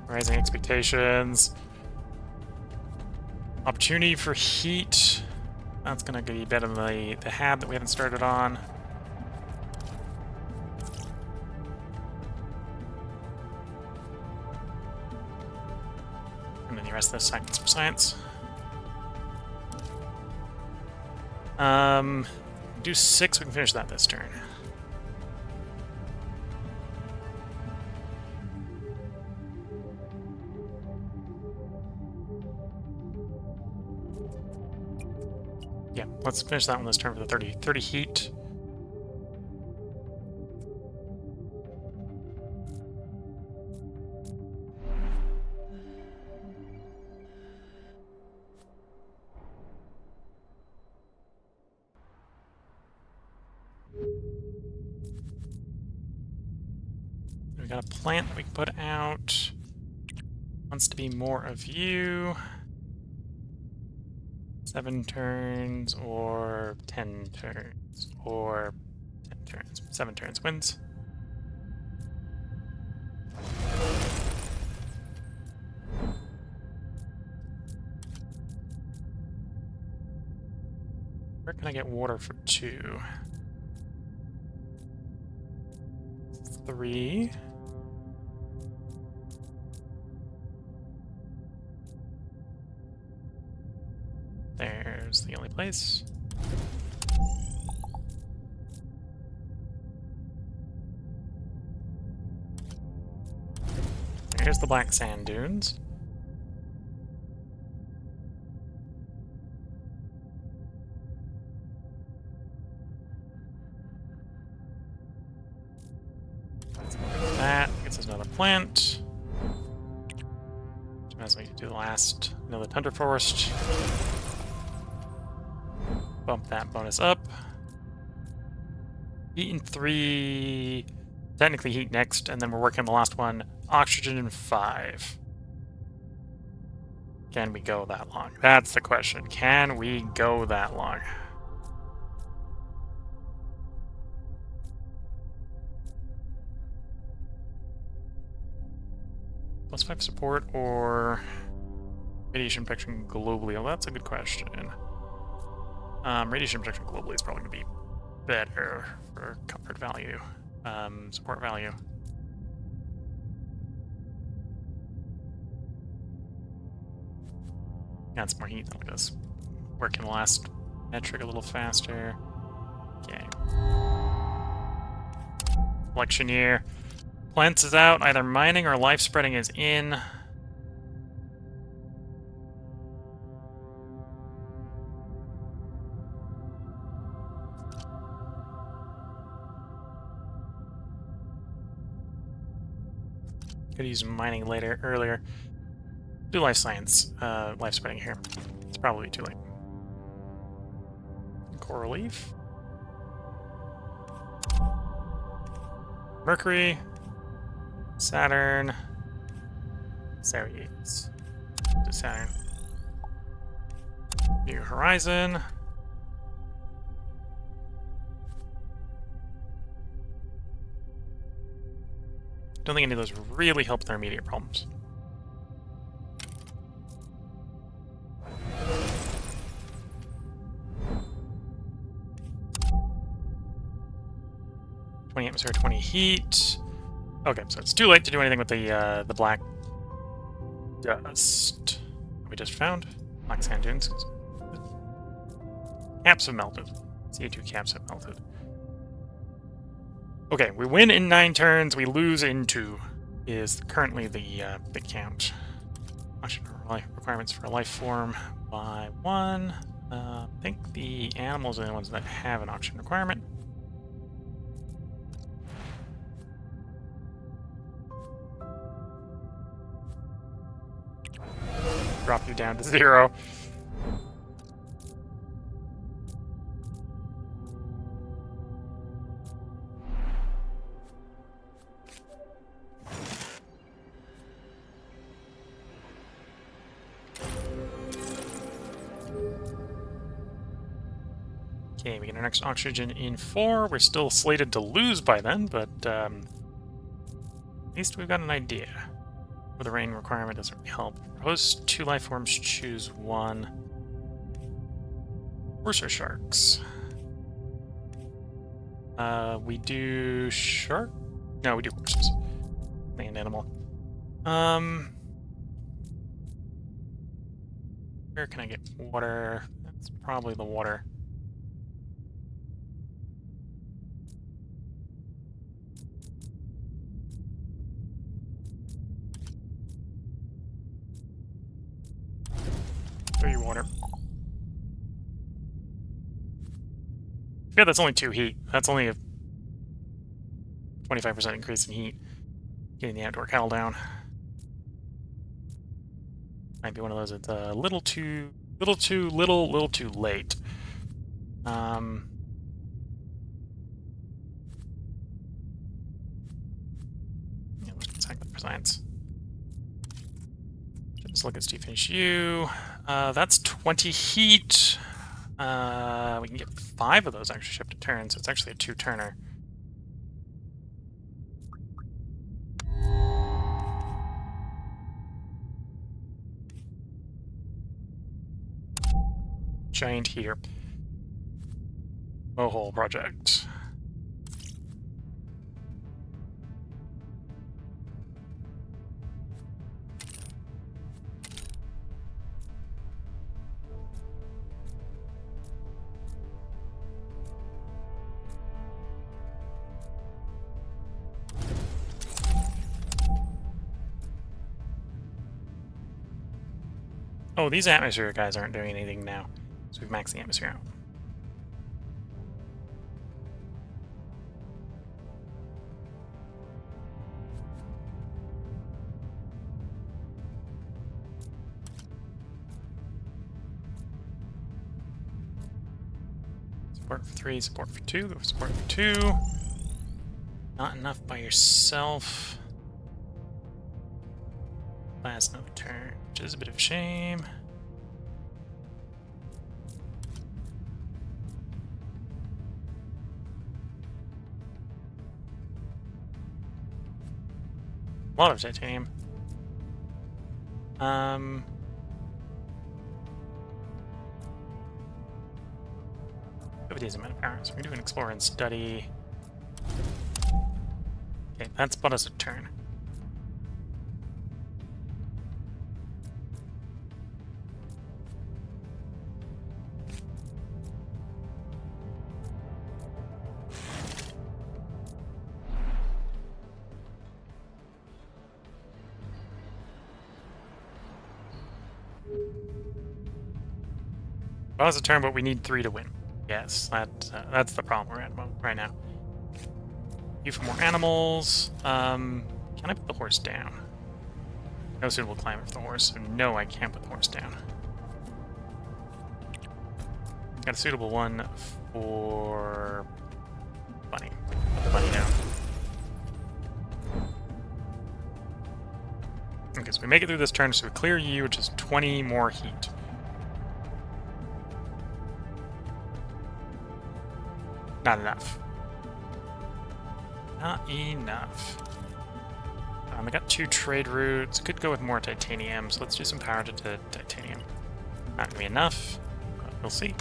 Rising expectations. Opportunity for heat. That's gonna be better than the hab that we haven't started on. And then the rest of the seconds for science. Do 6, we can finish that this turn. Yeah, let's finish that one this turn for the 30 heat. We got a plant that we can put out. Wants to be more of you. 7 turns or 10 turns or 10 turns. 7 turns wins. Where can I get water for 2? 3. There's the only place. Here's the black sand dunes. That gets us another plant. As we do the last, another tundra forest. Bump that bonus up. Heat in 3. Technically heat next, and then we're working on the last one. Oxygen in 5. Can we go that long? That's the question. Can we go that long? +5 support or radiation protection globally? Oh, that's a good question. Radiation protection globally is probably going to be better for comfort value, support value. Got some more heat. That'll get us working the last metric a little faster. Okay. Electioneer. Plants is out. Either mining or life spreading is in. Could use mining earlier. Do life science, life spreading here. It's probably too late. Coral leaf. Mercury. Saturn. Ceres. To Saturn. New Horizon. Don't think any of those really help their immediate problems. Atmosphere, 20 heat. Okay, so it's too late to do anything with the black dust we just found. Black sand dunes. Caps have melted. CO2 caps have melted. Okay, we win in 9 turns, we lose in 2. Is currently the big count. Oxygen requirements for a life form by 1. I think the animals are the ones that have an oxygen requirement. Drop you down to 0. Okay, we get our next oxygen in 4. We're still slated to lose by then, but at least we've got an idea. With the rain requirement doesn't really help. Propose 2 life forms, choose 1. Worser sharks. We do shark? No, we do horses. Land animal. Where can I get water? That's probably the water. Your water. Yeah, that's only 2 heat. That's only a 25% increase in heat. Getting the outdoor cattle down. Might be one of those that's a little too late. Yeah, let's get cycling for science. Let's look at Steve finish you. That's 20 heat. We can get 5 of those actually shipped to turn, so it's actually a 2-turner. Giant heater. Mohole project. Oh, these atmosphere guys aren't doing anything now, so we've maxed the atmosphere out. Support for 3, support for 2, go for support for 2. Not enough by yourself. Last no turn, which is a bit of a shame. A lot of titanium. Have a decent amount of power, so we can do an explore and study. Okay, that's bought us a turn. Pause the turn, but we need 3 to win. Yes, that's the problem we're at right now. You for more animals. Can I put the horse down? No suitable climate for the horse. So no, I can't put the horse down. Got a suitable one for bunny. Put the bunny down. Okay, so we make it through this turn, so we clear you, which is 20 more heat. Not enough. Not enough. I got 2 trade routes. Could go with more titanium, so let's do some power to titanium. Not gonna be enough, but we'll see.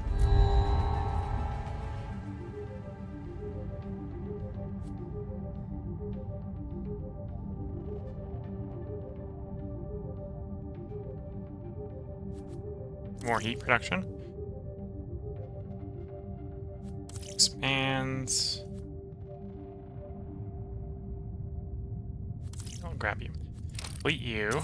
More heat production. Expands. I'll grab you. Fleet you.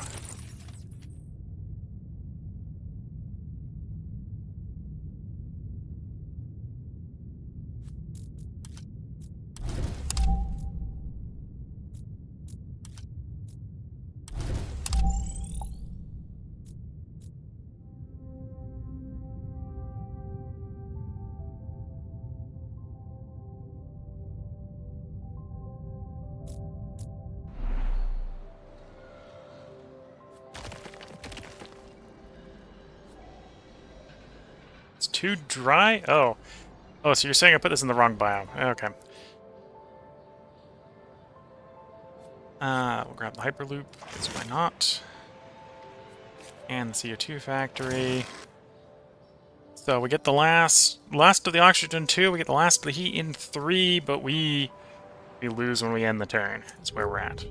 It's too dry? Oh. Oh, so you're saying I put this in the wrong biome. Okay. We'll grab the Hyperloop, because why not? And the CO2 factory. So we get the last of the oxygen 2, we get the last of the heat in 3, but we lose when we end the turn. That's where we're at.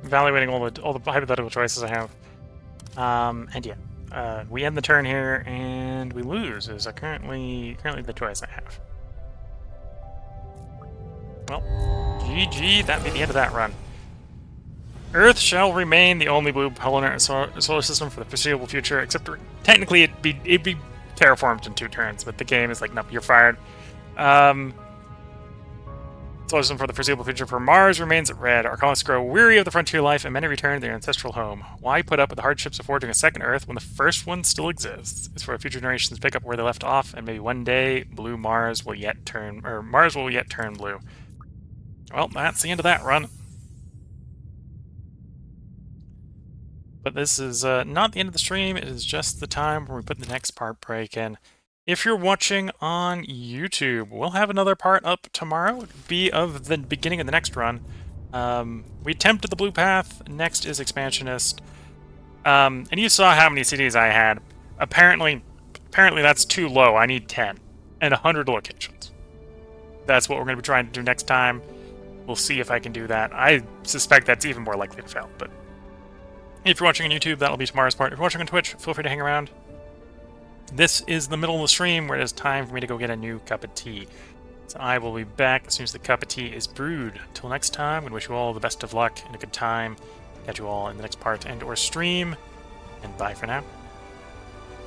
Evaluating all the hypothetical choices I have. And yeah, we end the turn here and we lose. Is currently the choice I have. Well, GG. That'd be the end of that run. Earth shall remain the only blue planet solar system for the foreseeable future. Except technically, it'd be terraformed in 2 turns, but the game is like, nope, you're fired. Solar system for the foreseeable future for Mars remains at red. Our colonists grow weary of the frontier life and many return to their ancestral home. Why put up with the hardships of forging a second Earth when the first one still exists? It's for future generations to pick up where they left off, and maybe one day Mars will yet turn blue. Well, that's the end of that run. But this is not the end of the stream. It is just the time where we put the next part break in. If you're watching on YouTube, we'll have another part up tomorrow. It'll be of the beginning of the next run. We attempted the blue path. Next is expansionist. And you saw how many cities I had. Apparently that's too low. I need 10 and 100 locations. That's what we're going to be trying to do next time. We'll see if I can do that. I suspect that's even more likely to fail. But if you're watching on YouTube, that'll be tomorrow's part. If you're watching on Twitch, feel free to hang around. This is the middle of the stream where it is time for me to go get a new cup of tea. So I will be back as soon as the cup of tea is brewed. Until next time, I wish you all the best of luck and a good time. Catch you all in the next part and or stream. And bye for now.